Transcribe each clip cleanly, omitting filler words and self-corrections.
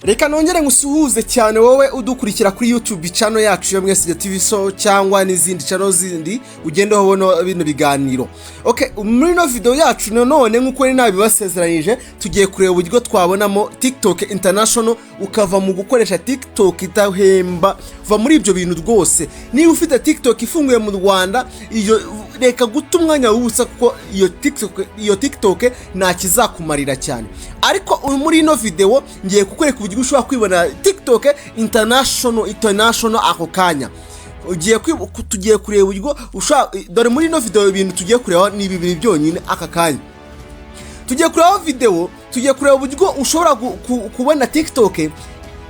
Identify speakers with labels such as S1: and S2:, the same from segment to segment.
S1: Reka nongere ngusuhuze cyane wowe udukurikira kuri YouTube channel yacu yo mwese TV so cyangwa n'izindi channel zindi ugende ubona bino biganiro. Okay, muri no video yacu none nkuko ni nabibasezeranyije tugiye kureba uburyo twabonamo TikTok International ukava mu gukoresha TikTok itahemba va muri ibyo bintu rwose. Niba ufite TikTok ifunguye mu Rwanda iyo reka guta umwanya w'ubusa kuko iyo TikTok nta kizakumarira cyane. Ariko muri ino video ngiye kukwereka uburyo ushobora kwibona TikTok international ako kanya. Tugiye kureba uburyo dore muri ino video ibintu tugiye kureba ni bibiri byonyine aka kanya. Tugiye kureba video, tugiye kureba uburyo ushobora kubona TikTok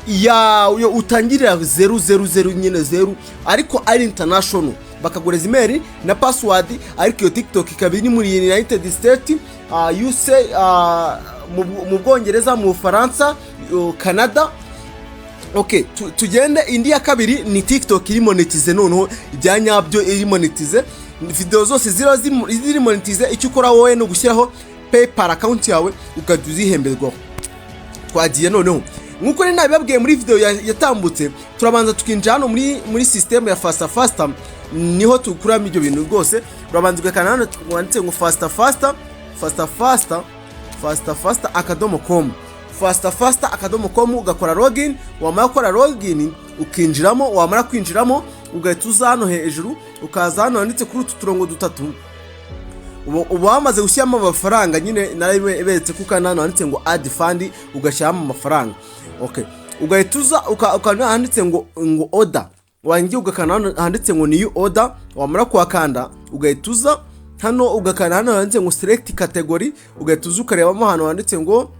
S1: ya utangirira 000 nyine 0 ariko ari international bakagureza email na password ariko iyo TikTok ikabiri muri United States, USA, mu Bwongereza, mu Faransa, Canada. Okay, tugende indi ya kabiri ni TikTok iri monetize noneho ibyanyabyo iri monetize video zose ziri monetize. Icyo ukora wowe no gushyiraho PayPal account yawe ukazihemberwa. Twagiye noneho nkuko ni nabibabwiye muri video yatambutse turabanza tukinjira hano muri system ya fast niho tukuramo ibyo bintu rwose. Urabanza ugakana hano wanditse ngo fast.com fast.com ugakora login. Wamara gukora login ukinjiramo, wamara kwinjiramo ugahita uza hano hejuru ukaza hano handitse kuri utu turongo dutatu uba wamaze gushyiramo amafaranga nyine narabetse kuko hano handitse ngo add fund ugashyiramo amafaranga. Okay, ugahita uza ukana handitse ngo order, wangiye ugakana handitse ngo new order. Wamara kuhakanda ugahita uza hano ugakana hano handitse ngo select category, ugahita uza ukarebamo hano handitse ngo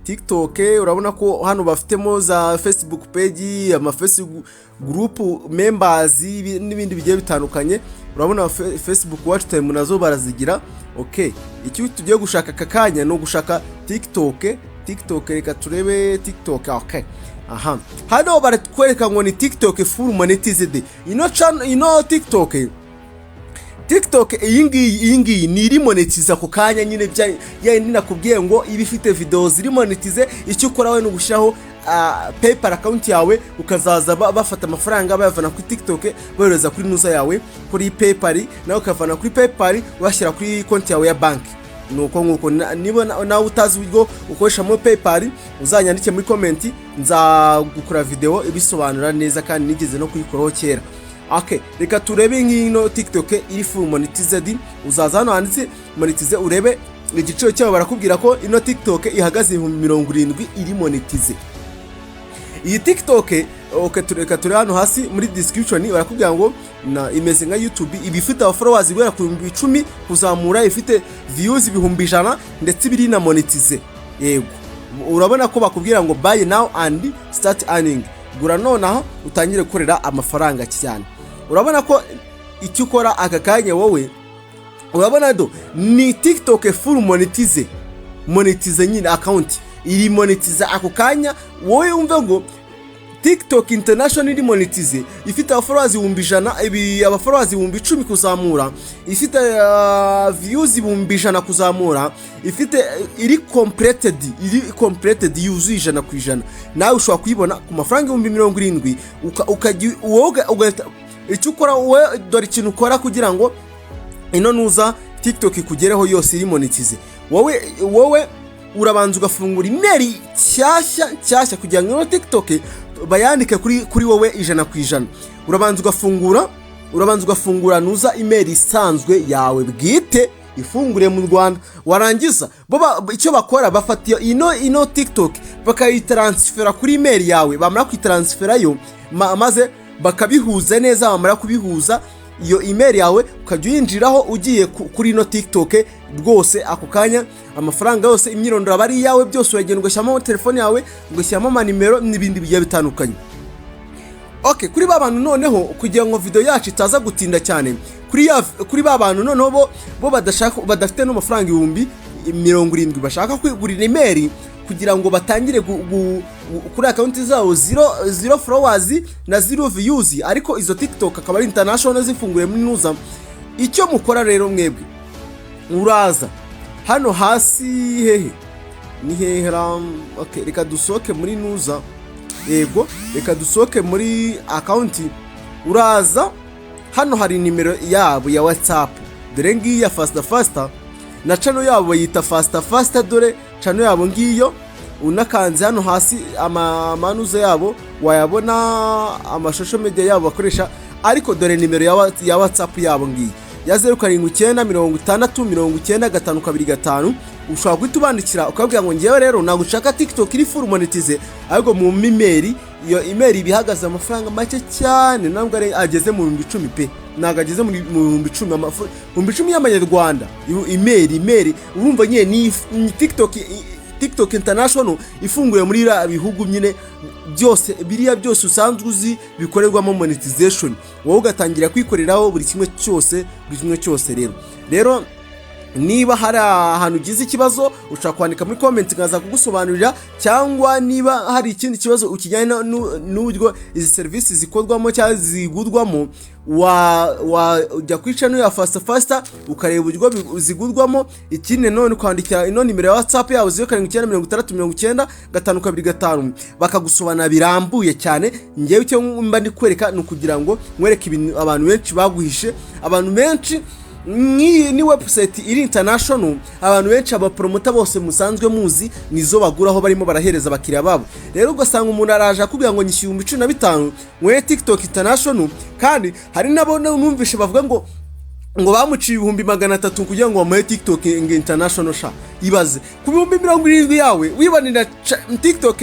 S1: TikTok. Urabona ko hano bafitemo za Facebook page, ama Facebook group members n'ibindi bigiye bitandukanye. Urabona Facebook watch time nazo barazigira. Okay, icyo tugiye gushaka kakanya no gushaka TikTok reka turebe TikTok. Okay, aha hano baratwereka ngo ni TikTok full monetized. TikTok iyi ngiyi ni iri monetize ako kanya nyine ya nakubwiye ngo iba ifite video ziri monetize. Icyo ukora we no gushiraho PayPal account yawe ukazaza bafata amafaranga bayavana kuri TikTok bohereza kuri nuza yawe kuri PayPal, nawe ukavana kuri PayPal washyira kuri konti yawe ya bank. Nuko nguko niba nawe utazi uburyo ukoresha mu PayPal uzanyandike muri comment nzagukora video ibisobanura neza kandi nigeze no kuyikoraho kera. Okay, reka turebe nk'ino TikTok iri full monetized. Uzaza hano handitse monetize urebe igiciro cyawe, barakubwira ko ino TikTok ihagaze 70 iri monetize. Iyi TikTok reka turebe hano hasi muri description barakubwira ngo imeze nka YouTube, ibifite followers gwera ku 10,000 kuzamura, ifite views 100,000 ndetse biri na monetize. Yego, urabona ko bakubwira ngo buy now and start earning, gura nonaho utangire gukorera amafaranga cyane. Urabona ko icyo ukora aka kanya wowe urabona ni TikTok full monetize nyine account iri monetize ako kanya. Wowe umve ngo TikTok international iri monetize ifite followers 100,000, aba followers 10,000 kuzamura, ifite views 100,000 kuzamura, ifite iri completed yuzuye 100%. Nawe ushobora kuyibona ku mafaranga 70,000 ukajya ugahita icyo ukora wowe dore ikintu ukora kugira ngo ino nuza TikTok ikugereho yose iri monetize. Wowe urabanza ugafungura email cyashya kugira ngo TikTok bayandike kuri wowe 100%. Urabanza ugafungura nuza email isanzwe yawe bwite ifungure mu Rwanda. Warangiza icyo bakora bafatiye ino TikTok bakayitransfera kuri email yawe. Bamara kuyitransfera yo maze bakabihuza neza. Bamara kubihuza iyo email yawe ukajya uyinjiraho ugiye kuri ino TikTok rwose ako kanya amafaranga yose imyirondoro bari yawe byose uragenda ugashyiramo telefone yawe ugashyiramo amanimero n'ibindi bigiye bitandukanye. Okay, kuri babantu noneho kugira ngo video yacu itaza gutinda cyane kuri babantu noneho bo badafite no mafaranga 70,000 bashaka kwigurira email kugira ngo batangire kuri account zabo 0 followers na 0 views, ariko izo TikTok akaba ari international zifunguye muri nuza. Icyo mukora rero mwebwe uraza hano hasi hehe ni hehera. Okay, reka dusohoke muri nuza. Yego, reka dusohoke muri account. Uraza hano hari nimero yabo ya WhatsApp. Dore ngiyi ya fasta na channel yabo bayita fasta dore channel yabo ngiyo. Unakanze hano hasi amanuza yabo wayabona amashosho media yabo bakoresha, ariko dore nimero ya WhatsApp yabo ngiyi ya 0796909525. ushobora guhita ubandikira ukabwira ngo ngewe rero ntabwo ushaka TikTok iri full monetize, ahubwo mu email, iyo email ibihagaze amafaranga make cyane, ntabwo ageze mu 10,000 pe, ntabwo ageze mu 10,000 y'amanyarwanda. Email urumva nyine ni TikTok International ifunguye muri bihugu nyine byose, biriya byose usanzwe uzi bikorerwamo monetization, wowe ugatangira kwikoreraho buri kimwe cyose. Rero niba hari ahantu ugize ikibazo ushaka kwandika muri comment ngaza kugusobanurira, cyangwa niba hari ikindi kibazo ukijyanye n'uburyo izi services zikorwamo cyangwa zigurwamo, ujya kuri channel ya fasta ukareba uburyo zigurwamo. Ikindi none kwandikira ino nimero ya WhatsApp yawe 0796909525 bakagusobanura birambuye cyane. Ngewe icyo mba ndi kwereka ni ukugira ngo mwereke ibintu abantu benshi baguhishe. Abantu benshi ni website iri international, abantu benshi abapromota bose musanzwe muzi nizo baguraho barimo barahereza abakiriya babo. Rero ugasanga umuntu araje akubwira ngo nyishyuye 15,000 mwe TikTok International, kandi hari nabo numvishe bavuga ngo bamuciye 300,000 kugira ngo bamuhe TikTok International. Sha ibaze ku 70,000 yawe wibanira TikTok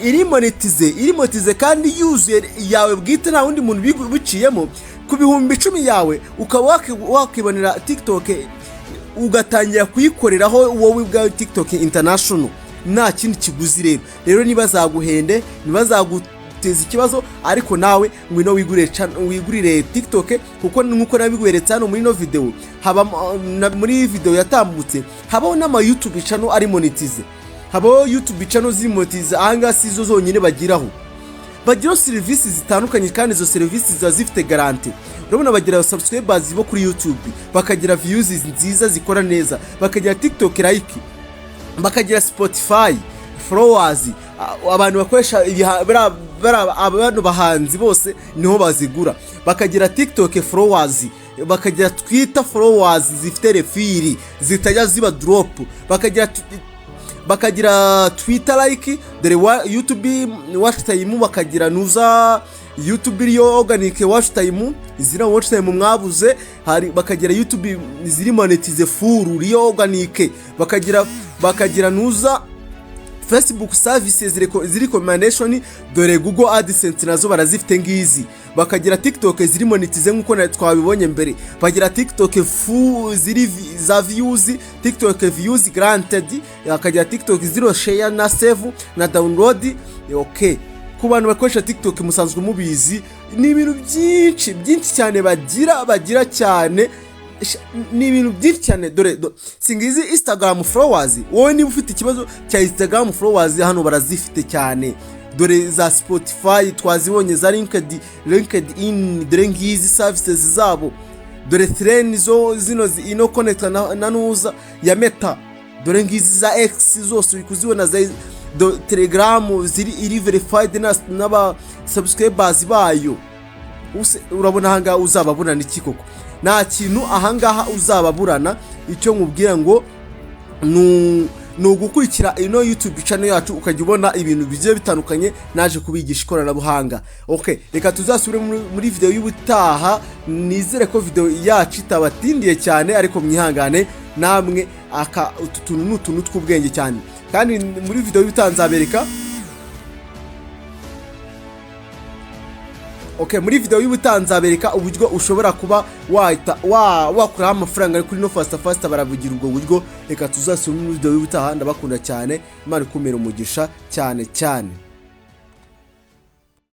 S1: iri monetize kandi yuzuye yawe bwite, nta wundi muntu biciyemo. Ku 10,000 yawe ukaba wakibonera TikTok ugatangira kuyikoreraho wowe bwa TikTok International, nta kindi kiguzi. Rero niba zaguhende, niba zaguteza ikibazo, ariko nawe ngwino wigurire TikTok, kuko nkuko nabiguheretse hano muri no video, haba muri video yatambutse habaho n'ama YouTube channel ari monetize, habaho YouTube channel ziri monetize. Ahanga sizo zonyine bagiraho services zitandukanye, kandi izo services za zifite guarantee. Urabona bagira subscribers bo kuri YouTube, bakagira views nziza zikora neza, bakagira TikTok like, bakagira Spotify followers. Abantu bakoresha abantu bahanzi bose niho bazigura, bakagira TikTok followers, bakagira Twitter followers zifite refili zitajya ziba drop, bakagira Twitter like, dore YouTube watch time, bakagira nuza YouTube iriyo organic watch time, izira watch time mwabuze, bakagira YouTube ziri monetize full iriyo organic, bakagira nuza Facebook services ziri recommendation, dore Google AdSense nazo barazifite ngizi, bakagira TikTok ziri monetize nkuko twabibonye mbere, bagira TikTok full ziri za views, TikTok views granted, bakagira TikTok zero share na save na download. Okay, ku bantu bakoresha TikTok musanzwe mubizi ni ibintu byinshi cyane bagira cyane, ni ibintu byinshi cyane. Dore singizi Instagram followers, wowe niba ufite ikibazo cya Instagram followers hano barazifite cyane. Dore za Spotify twazibonye, za LinkedIn, dore ngizi services zabo. Dore Threads zino ino connect na nuza ya Meta, dore ngizi za X zose ukuzibona, za Telegram iri verified n'aba subscribers bayo. Urabona hanga uzababona niki koko? Nta kintu ahangaha uzababurana. Icyo nkubwira ngo nugukurikira ino YouTube channel yacu ukajya ubona ibintu bigiye bitandukanye naje kubigisha ikoranabuhanga. Okay, reka tuzasubire muri video y'ubutaha. Nizere ko video yacu itabatindiye cyane, ariko mwihangane namwe utuntu n'utuntu tw'ubwenge cyane. Kandi muri video y'utanzabereka muri video y'ubutanzabereka uburyo ushobora kuba wakura amafaranga kuri no fasta baravugira ubwo buryo. Reka tuzasubira muri video y'ubutaha. Ndabakunda cyane, Imana ikumere umugisha cyane.